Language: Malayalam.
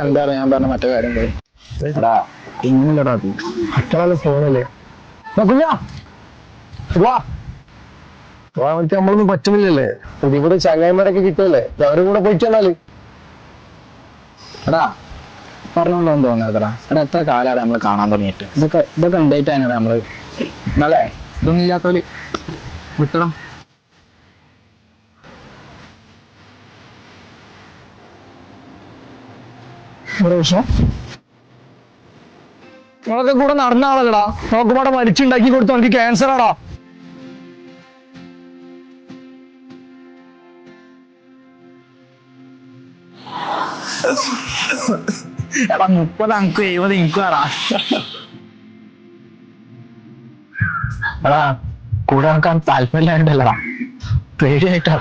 എന്താണ് ഞാൻ പറഞ്ഞ മറ്റേ കാര്യം എടാ ഇങ്ങനല്ലടാ അത് മറ്റുള്ള ഫോണല്ലേ കുഞ്ഞാ വാ വാ മറ്റേ നമ്മളൊന്നും പറ്റുന്നില്ലല്ലേ ഇവിടെ ചങ്ങായിമാരൊക്കെ കിട്ടുമല്ലേ അവരും കൂടെ പോയിട്ടാല് എടാ പറഞ്ഞോണ്ടോന്ന് തോന്നാതെടാ എടാ എത്ര കാലാണ് നമ്മള് കാണാൻ തുടങ്ങിയിട്ട് ഇതൊക്കെ ഉണ്ടായിട്ടാണ് നമ്മള് നല്ലേ ഇതൊന്നും ഇല്ലാത്തവര് വിട്ടണം. പ്രശ്നം നിങ്ങളൊക്കെ കൂടെ നടന്ന ആളല്ലടാ നോക്കുമ്പോടെ മരിച്ചുണ്ടാക്കി കൊടുത്തു എനിക്ക് ക്യാൻസർ ആടാ. എടാ 30 അങ്ക് 70 ഇങ്കാടാ. എടാ കൂടെ നടക്കാൻ താല്പര്യമില്ലാണ്ടല്ലടാ പേടിയായിട്ടാ.